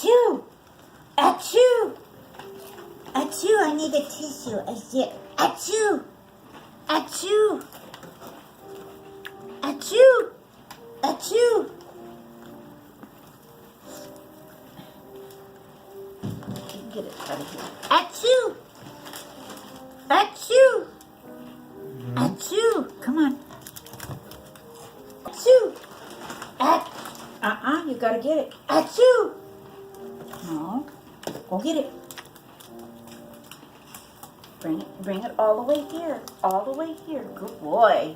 Achoo! Achoo! Achoo! I need a tissue. Achoo! Achoo! Achoo! Achoo! Get it out of here. Achoo! Achoo! Achoo! Come on. Achoo! You gotta get it. Achoo! No. Go get it. Bring it all the way here. All the way here. Good boy.